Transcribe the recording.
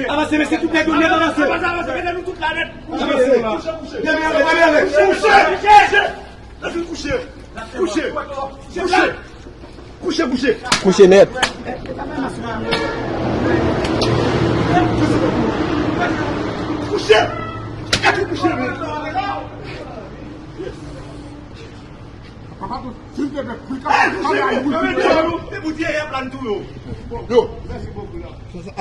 Avancez, mais c'est toutes les données, avancez. Avancez, toute la lettre. Couchez net. Yo, ça, ça,